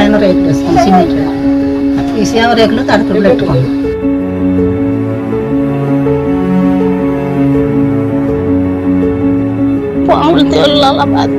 పైన రేకులు వేస్తాం సిమెంట్ ఈ సేవ రేకులు తడుపులు పెట్టుకోండి. పాములు తేళ్ళ బాధ.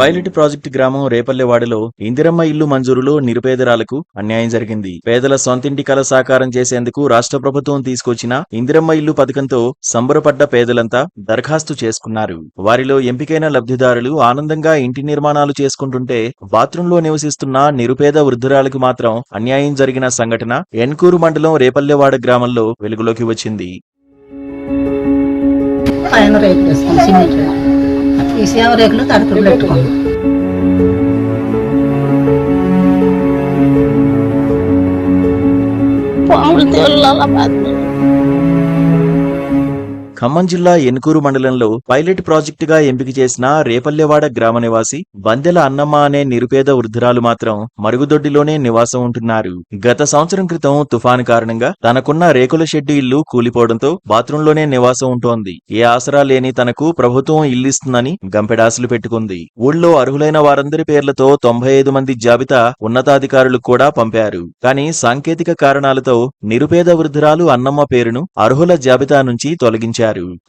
పైలట్ ప్రాజెక్టు గ్రామం రేపల్లెవాడలో ఇందిరమ్మ ఇల్లు మంజూరులో నిరుపేదరాలకు అన్యాయం జరిగింది. పేదల సొంతింటి కల సాకారం చేసేందుకు రాష్ట్ర ప్రభుత్వం తీసుకొచ్చిన ఇందిరమ్మ ఇల్లు పథకంతో సంబరపడ్డ పేదలంతా దరఖాస్తు చేసుకున్నారు. వారిలో ఎంపికైన లబ్ధిదారులు ఆనందంగా ఇంటి నిర్మాణాలు చేసుకుంటుంటే బాత్రూంలో నివసిస్తున్న నిరుపేద వృద్ధురాలకు మాత్రం అన్యాయం జరిగిన సంఘటన ఎన్కూరు మండలం రేపల్లెవాడ గ్రామంలో వెలుగులోకి వచ్చింది. పైన రేకులు వేస్తాం సిమెంట్ ఈ సేవ రేకులు తడుపులు పెట్టుకోండి. పాములు తేళ్ళ బాధ. ఖమ్మం జిల్లా ఎన్కూరు మండలంలో పైలట్ ప్రాజెక్టుగా ఎంపిక చేసిన రేపల్లెవాడ గ్రామ నివాసి బందెల అన్నమ్మ అనే నిరుపేద వృద్ధురాలు మాత్రం మరుగుదొడ్డిలోనే నివాసం ఉంటున్నారు. గత సంవత్సరం క్రితం తుఫాను కారణంగా తనకున్న రేకుల షెడ్డు ఇల్లు కూలిపోవడంతో బాత్రూంలోనే నివాసం ఉంటోంది. ఏ ఆసరా లేని తనకు ప్రభుత్వం ఇల్లిస్తుందని గంపెడాసులు పెట్టుకుంది. ఊళ్ళో అర్హులైన వారందరి పేర్లతో 95 మంది జాబితా ఉన్నతాధికారులు కూడా పంపారు. కానీ సాంకేతిక కారణాలతో నిరుపేద వృద్ధురాలు అన్నమ్మ పేరును అర్హుల జాబితా నుంచి తొలగించారు.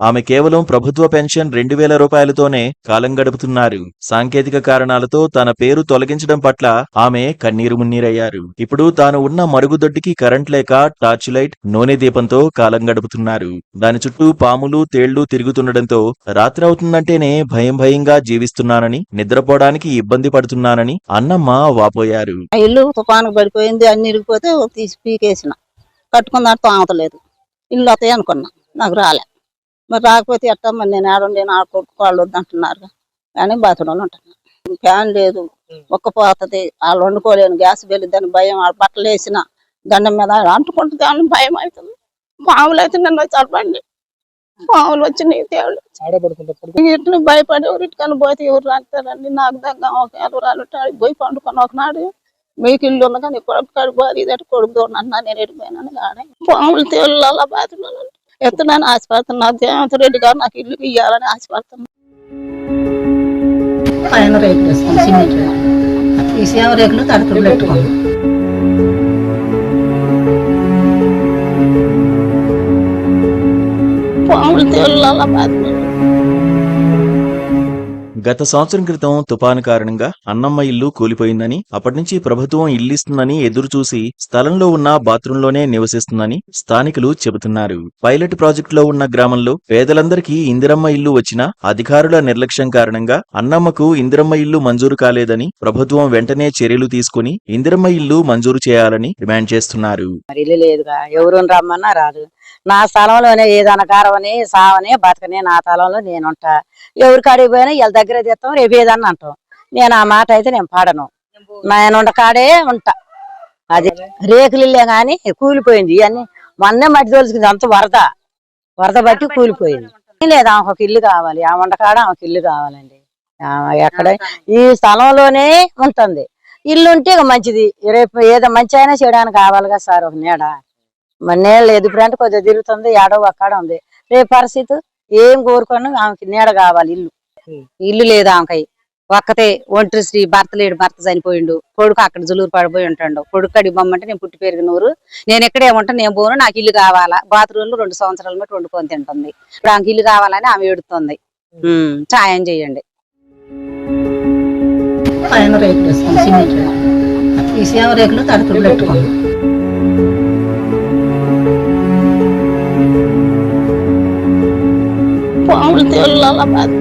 ఆమె కేవలం ప్రభుత్వ పెన్షన్ 2000 రూపాయలతోనే కాలం గడుపుతున్నారు. సాంకేతిక కారణాలతో తన పేరు తొలగించడం పట్ల ఆమె కన్నీరు మున్నీరయ్యారు. ఇప్పుడు తాను ఉన్న మరుగుదొడ్డికి కరెంట్ లేక టార్చ్ లైట్, నూనె దీపంతో కాలం గడుపుతున్నారు. దాని చుట్టూ పాములు, తేళ్లు తిరుగుతుండటంతో రాత్రి అవుతుందంటేనే భయంగా జీవిస్తున్నానని, నిద్రపోవడానికి ఇబ్బంది పడుతున్నానని అన్నమ్మ వాపోయారు. ఇల్లు తుఫాను పడిపోయింది, అన్ని ఇరిగిపోతే తీసి పీకేసిన కట్టుకున్నట్టు తామతలేదు. ఇల్లు వస్తాయి అనుకున్నా, నాకు రాలే. మరి రాకపోతే ఎట్టా మరి నేను ఆడుండి వాళ్ళు వద్దంటున్నారు. కానీ బాత్రూంలో ఉంటున్నాను. ఫ్యాన్ లేదు, ఒక్కపోతుంది, వాళ్ళు వండుకోలేను, గ్యాస్ వెళ్ళిద్దని భయం. బట్టలు వేసిన దండం మీద అంటుకుంటుంది అని భయం అవుతుంది. పాములు అయితే నన్ను చదవండి, పాములు వచ్చి నీ తేళ్ళు ఇట్లు భయపడి ఎవరింటికని పోతే ఎవరు రాస్తారండి. నాకు దగ్గర ఒక ఎవరాలు పోయి పండుకొని ఒకనాడు మీకు ఇల్లు ఉంది కానీ కొడుకు కడిపోయి ఇది కొడుకు అన్నా నేను ఎడిపోయినాను. కానీ పాములు తేళ్ళ బాత్రూంలో ఎత్తున్నాను ఆశపడుతున్నా. దేవంత్ రెడ్డి గారు నాకు ఇల్లు ఇయ్యాలని ఆశపడుతున్నా. పైన రేకులు వేస్తాం సిమెంట్ ఈ సేవ రేకులు తడుపులు పెట్టుకోండి. పాములు తేళ్ళ బాధ. గత సంవత్సరం క్రితం తుపాను కారణంగా అన్నమ్మ ఇల్లు కూలిపోయిందని, అప్పటినుంచి ప్రభుత్వం ఇల్లిస్తుందని ఎదురుచూసి స్థలంలో ఉన్న బాత్రూంలోనే నివసిస్తుందని స్థానికులు చెబుతున్నారు. పైలట్ ప్రాజెక్టులో ఉన్న గ్రామంలో పేదలందరికీ ఇందిరమ్మ ఇల్లు వచ్చినా అధికారుల నిర్లక్ష్యం కారణంగా అన్నమ్మకు ఇందిరమ్మ ఇల్లు మంజూరు కాలేదని ప్రభుత్వం వెంటనే చర్యలు తీసుకుని ఇందిరమ్మ ఇల్లు మంజూరు చేయాలని డిమాండ్ చేస్తున్నారు. ఎవరు రమ్మన్నా రాదు. నా స్థలంలోనే ఏదైనా కారవని సావని బతకని నా స్థలంలో నేనుంటా. ఎవరికి అడిగిపోయినా వీళ్ళ దగ్గర తెస్తాం, రేపు ఏదన్నా అంటాం. నేను ఆ మాట అయితే నేను పాడను. నేనుండ కాడే ఉంటా. అది రేకులిల్లే గాని కూలిపోయింది. ఇవన్నీ మొన్నే మట్టి తోలుసుకుంది, అంత వరద బట్టి కూలిపోయింది. లేదు, ఆమెకు ఒక ఇల్లు కావాలి, ఆ వండకాడ ఆమెకు ఇల్లు కావాలండి. ఎక్కడ ఈ స్థలంలోనే ఉంటుంది. ఇల్లు ఉంటే ఇక మంచిది. రేపు ఏదో మంచి అయినా చేయడానికి కావాలిగా సార్ ఒక నీడ. మరి నీళ్ళు ఎదుపురంటే కొద్దిగా తిరుగుతుంది, ఏడో ఒక్కడ ఉంది. రేపు పరిస్థితి ఏం కోరుకోను, ఆమెకి నీడ కావాలి. ఇల్లు లేదు ఆమెకి. ఒక్కతే ఒంటరి స్త్రీ, భర్త లేడు, భర్త చనిపోయిండు. కొడుకు అక్కడ జులూరు పడిపోయి ఉంటాడు. కొడుకు కడిగి బొమ్మంటే నేను పుట్టి పెరిగిన ఊరు, నేను ఎక్కడే ఉంటాను, నేను పోను, నాకు ఇల్లు కావాలా. బాత్రూంలో 2 సంవత్సరాల మట్టి వండుకొని తింటుంది. ఇప్పుడు ఆమెకి ఇల్లు కావాలని ఆమె ఏడుతుంది. సాయం చేయండి. పైన రేకులు వేస్తాం సిమెంట్ ఈ సేవ రేకులు తడుపులు పెట్టుకోండి. పాములు తేళ్ళ బాధ.